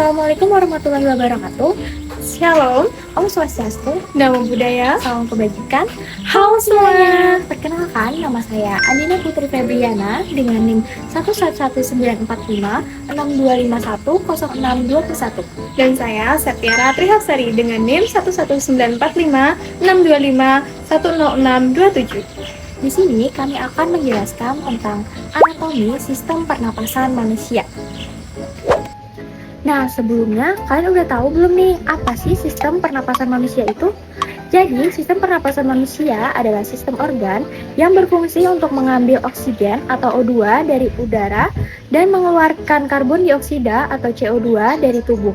Assalamualaikum warahmatullahi wabarakatuh. Shalom, Om Swastiastu, Namo Buddhaya. salam kebajikan. Halo semuanya, perkenalkan nama saya Andina Putri Febriana dengan NIM 111944 Dan saya Septiara Trihapsari dengan NIM 11945 625 10627. Di sini kami akan menjelaskan tentang anatomi sistem pernapasan manusia. Nah, sebelumnya kalian udah tahu belum nih apa sih sistem pernapasan manusia itu? Jadi, sistem pernapasan manusia adalah sistem organ yang berfungsi untuk mengambil oksigen atau O2 dari udara dan mengeluarkan karbon dioksida atau CO2 dari tubuh.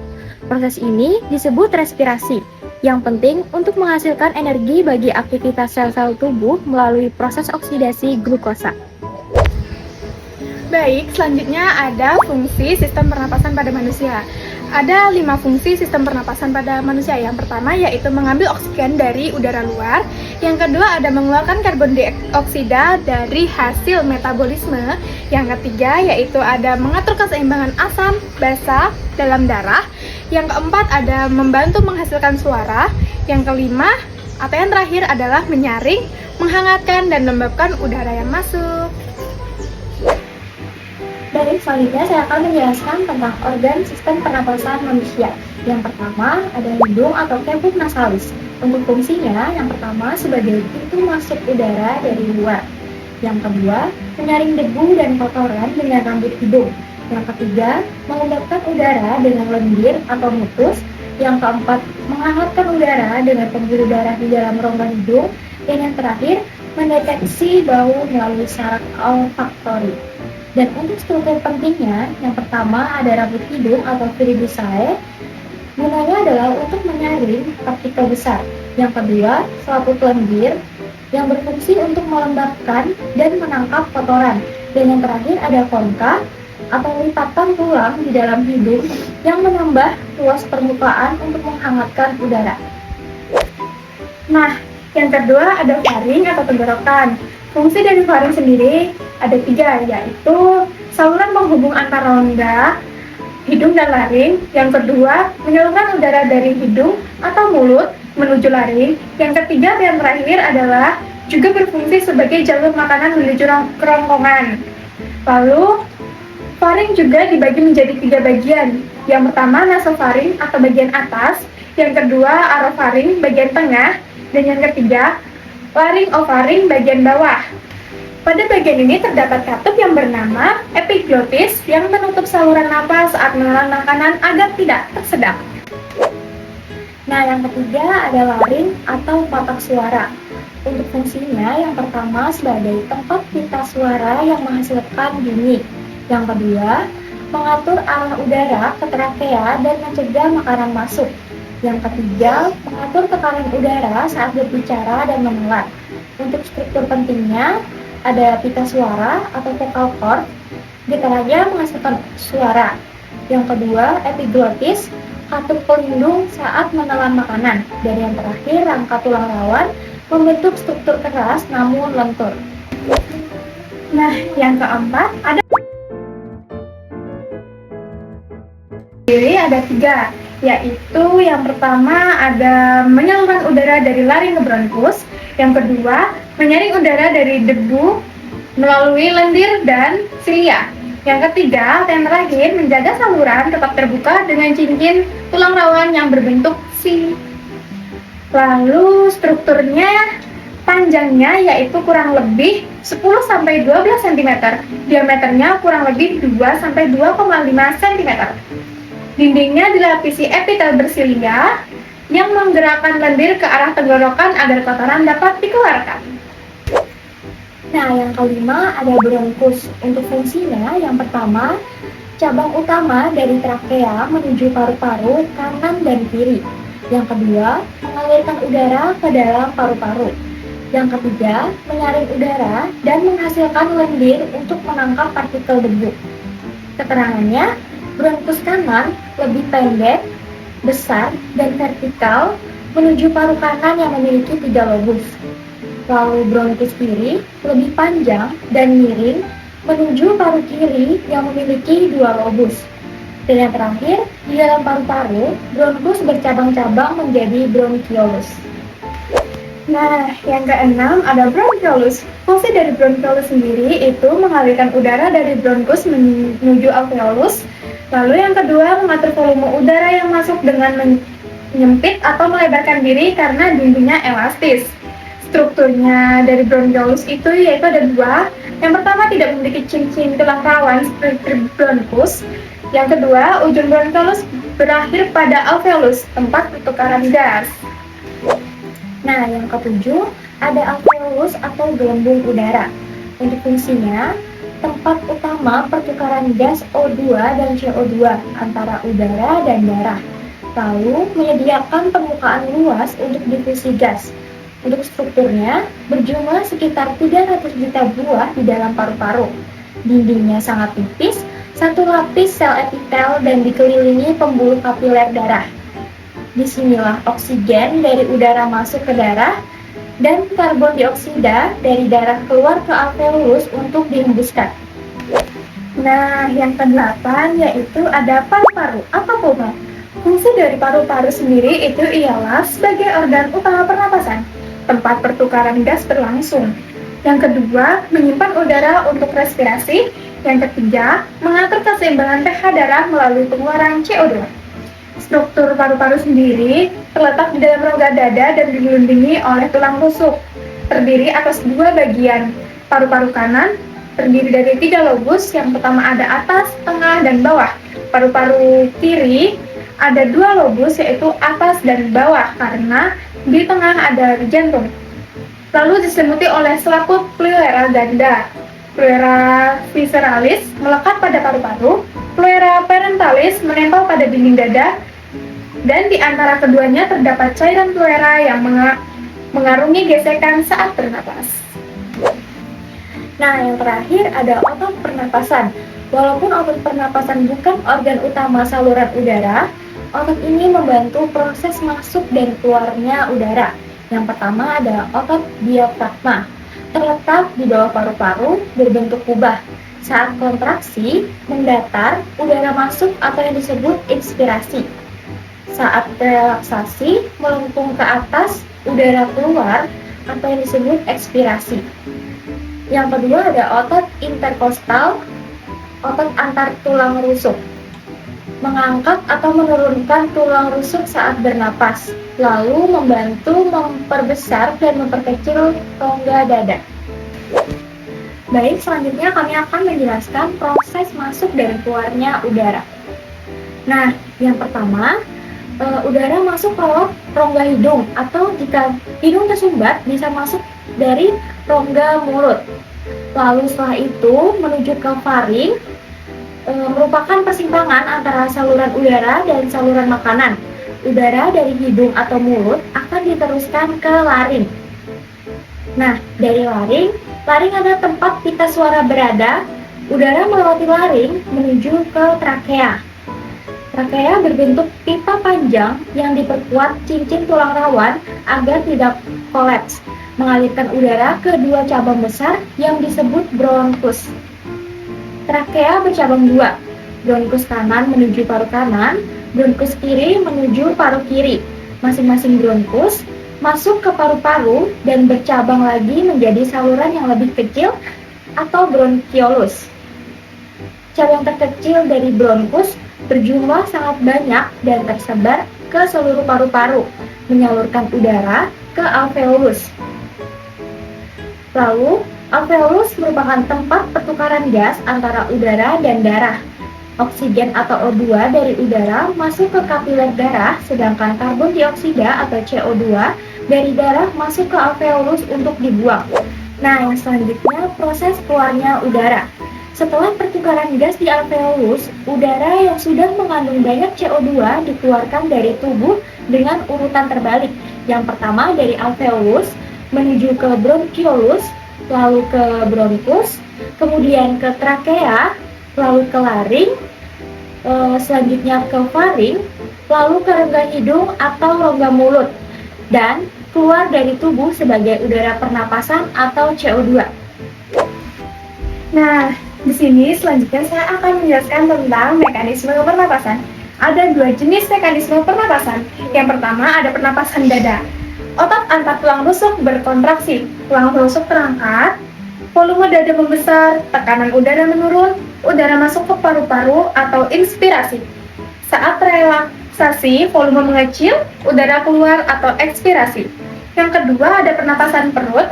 Proses ini disebut respirasi, yang penting untuk menghasilkan energi bagi aktivitas sel-sel tubuh melalui proses oksidasi glukosa. Baik, selanjutnya ada fungsi sistem pernapasan pada manusia. Ada 5 fungsi sistem pernapasan pada manusia. Yang pertama yaitu mengambil oksigen dari udara luar. Yang kedua ada mengeluarkan karbon dioksida dari hasil metabolisme. Yang ketiga yaitu ada mengatur keseimbangan asam basa dalam darah. Yang keempat ada membantu menghasilkan suara. Yang kelima atau yang terakhir adalah menyaring, menghangatkan, dan melembabkan udara yang masuk. Baik, selanjutnya saya akan menjelaskan tentang organ sistem pernapasan manusia. Yang pertama ada hidung atau cavus nasalis. Untuk fungsinya, yang pertama sebagai pintu masuk udara dari luar. Yang kedua, menyaring debu dan kotoran dengan rambut hidung. Yang ketiga, melembabkan udara dengan lendir atau mutus. Yang keempat, menghangatkan udara dengan pembuluh darah di dalam rongga hidung. Dan yang terakhir, mendeteksi bau melalui saraf olfaktori. Dan untuk struktur pentingnya, yang pertama ada rambut hidung atau viridisae. Gunanya adalah untuk menyaring partikel besar. Yang kedua, selaput lendir yang berfungsi untuk melembabkan dan menangkap kotoran. Dan yang terakhir ada konka atau lipatan tulang di dalam hidung yang menambah luas permukaan untuk menghangatkan udara. Nah, yang kedua ada faring atau tenggorokan. Fungsi dari faring sendiri ada 3, yaitu saluran penghubung antar rongga, hidung dan laring. Yang kedua, menyalurkan udara dari hidung atau mulut menuju laring. Yang ketiga dan terakhir adalah juga berfungsi sebagai jalur makanan menuju kerongkongan. Lalu, faring juga dibagi menjadi 3 bagian. Yang pertama nasofaring atau bagian atas, yang kedua orofaring bagian tengah, dan yang ketiga laringofaring bagian bawah. Pada bagian ini terdapat katup yang bernama epiglotis yang menutup saluran napas saat menelan makanan agar tidak tersedak. Nah, yang ketiga ada laring atau patak suara. Untuk fungsinya, yang pertama sebagai tempat pita suara yang menghasilkan bunyi. Yang kedua, mengatur arah udara ke trakea dan mencegah makanan masuk. Yang ketiga, mengatur tekanan udara saat berbicara dan menelan. Untuk struktur pentingnya, ada pita suara atau vocal cord, getarnya menghasilkan suara. Yang kedua, epiglotis, katup pelindung saat menelan makanan. Dan yang terakhir, rangka tulang rawan, membentuk struktur keras namun lentur. Nah, yang keempat ada 3, yaitu yang pertama ada menyalurkan udara dari laring ke bronkus, yang kedua menyaring udara dari debu melalui lendir dan silia, yang ketiga dan terakhir menjaga saluran tetap terbuka dengan cincin tulang rawan yang berbentuk C. Lalu strukturnya, panjangnya yaitu kurang lebih 10-12 cm, diameternya kurang lebih 2-2,5 cm. Dindingnya dilapisi epitel bersilia yang menggerakkan lendir ke arah tenggorokan agar kotoran dapat dikeluarkan. Nah, yang kelima ada bronkus. Untuk fungsinya, yang pertama, cabang utama dari trakea menuju paru-paru kanan dan kiri. Yang kedua, mengalirkan udara ke dalam paru-paru. Yang ketiga, menyaring udara dan menghasilkan lendir untuk menangkap partikel debu. Keterangannya, bronkus kanan lebih pendek, besar, dan vertikal menuju paru kanan yang memiliki 3 lobus. Lalu bronkus kiri lebih panjang dan miring menuju paru kiri yang memiliki 2 lobus. Dan yang terakhir, di dalam paru-paru, bronkus bercabang-cabang menjadi bronkiolus. Nah, yang keenam ada bronkiolus. Fungsi dari bronkiolus sendiri itu mengalirkan udara dari bronkus menuju alveolus. Lalu yang kedua, mengatur volume udara yang masuk dengan menyempit atau melebarkan diri karena dindingnya elastis. Strukturnya dari bronkiolus itu yaitu ada dua. Yang pertama, tidak memiliki cincin tulang rawan seperti bronkus. Yang kedua, ujung bronkiolus berakhir pada alveolus, tempat pertukaran gas. Nah, yang ketujuh, ada alveolus atau gelembung udara. Untuk fungsinya, tempat utama pertukaran gas O2 dan CO2 antara udara dan darah. Lalu, menyediakan permukaan luas untuk difusi gas. Untuk strukturnya, berjumlah sekitar 300 juta buah di dalam paru-paru. Dindingnya sangat tipis, satu lapis sel epitel dan dikelilingi pembuluh kapiler darah. Disinilah oksigen dari udara masuk ke darah dan karbon dioksida dari darah keluar ke alveolus untuk dihembuskan. Nah, yang kedelapan yaitu ada paru-paru. Apa itu? Fungsi dari paru-paru sendiri itu ialah sebagai organ utama pernapasan, tempat pertukaran gas berlangsung. Yang kedua, menyimpan udara untuk respirasi. Yang ketiga, mengatur keseimbangan pH darah melalui pengeluaran CO2. Struktur paru-paru sendiri terletak di dalam rongga dada dan dilindungi oleh tulang rusuk. Terdiri atas dua bagian. Paru-paru kanan terdiri dari 3 lobus, yang pertama ada atas, tengah, dan bawah. Paru-paru kiri ada 2 lobus, yaitu atas dan bawah, karena di tengah ada jantung. Lalu diselimuti oleh selaput pleura ganda. Pleura visceralis melekat pada paru-paru, pleura parentalis menempel pada dinding dada, dan di antara keduanya terdapat cairan pleura yang mengarungi gesekan saat bernapas. Nah, yang terakhir ada otot pernapasan. Walaupun otot pernapasan bukan organ utama saluran udara, otot ini membantu proses masuk dan keluarnya udara. Yang pertama ada otot diafragma. Terletak di bawah paru-paru, berbentuk kubah. Saat kontraksi, mendatar, udara masuk atau yang disebut inspirasi. Saat relaksasi, melengkung ke atas, udara keluar atau yang disebut ekspirasi. Yang kedua ada otot interkostal, otot antar tulang rusuk. Mengangkat atau menurunkan tulang rusuk saat bernapas, lalu membantu memperbesar dan memperkecil rongga dada. Baik, selanjutnya kami akan menjelaskan proses masuk dan keluarnya udara. Nah, yang pertama, udara masuk lewat rongga hidung, atau jika hidung tersumbat bisa masuk dari rongga mulut. Lalu setelah itu menuju ke faring, merupakan persimpangan antara saluran udara dan saluran makanan. Udara dari hidung atau mulut akan diteruskan ke laring. Nah, dari laring ada tempat pita suara berada. Udara melewati laring menuju ke trakea. Trakea berbentuk pipa panjang yang diperkuat cincin tulang rawan agar tidak kolaps, mengalirkan udara ke dua cabang besar yang disebut bronkus. Trakea bercabang dua, bronkus kanan menuju paru kanan, bronkus kiri menuju paru kiri. Masing-masing bronkus masuk ke paru-paru dan bercabang lagi menjadi saluran yang lebih kecil atau bronkiolus. Cabang terkecil dari bronkus berjumlah sangat banyak dan tersebar ke seluruh paru-paru, menyalurkan udara ke alveolus. Lalu, alveolus merupakan tempat pertukaran gas antara udara dan darah. Oksigen atau O2 dari udara masuk ke kapiler darah, sedangkan karbon dioksida atau CO2 dari darah masuk ke alveolus untuk dibuang. Nah, yang selanjutnya proses keluarnya udara. Setelah pertukaran gas di alveolus, udara yang sudah mengandung banyak CO2 dikeluarkan dari tubuh dengan urutan terbalik. Yang pertama dari alveolus menuju ke bronkiolus, lalu ke bronkus, kemudian ke trakea, lalu ke laring, selanjutnya ke faring, lalu ke rongga hidung atau rongga mulut, dan keluar dari tubuh sebagai udara pernapasan atau CO2. Nah, Di sini selanjutnya saya akan menjelaskan tentang mekanisme pernapasan. Ada dua jenis mekanisme pernapasan. Yang pertama ada pernapasan dada. Otot antar tulang rusuk berkontraksi, tulang rusuk terangkat, volume dada membesar, tekanan udara menurun, udara masuk ke paru-paru atau inspirasi. Saat relaksasi, volume mengecil, udara keluar atau ekspirasi. Yang kedua ada pernapasan perut.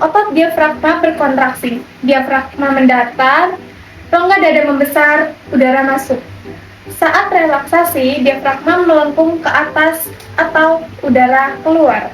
Otot diafragma berkontraksi, diafragma mendatar, rongga dada membesar, udara masuk. Saat relaksasi, diafragma melengkung ke atas atau udara keluar.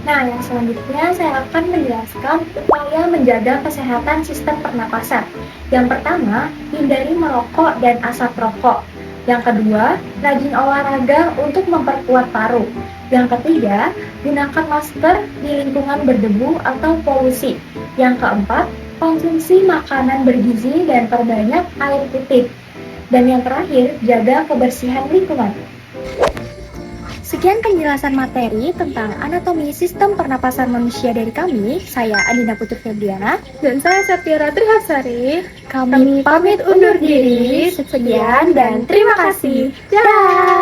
Nah, yang selanjutnya saya akan menjelaskan upaya menjaga kesehatan sistem pernapasan. Yang pertama, hindari merokok dan asap rokok. Yang kedua, rajin olahraga untuk memperkuat paru. Yang ketiga, gunakan masker di lingkungan berdebu atau polusi. Yang keempat, konsumsi makanan bergizi dan perbanyak air putih. Dan yang terakhir, jaga kebersihan lingkungan. Sekian penjelasan materi tentang anatomi sistem pernapasan manusia dari kami. Saya Adina Putri Febriana. Dan saya Satyara Trihasari. Kami pamit undur diri. Sekian dan terima kasih. Dah.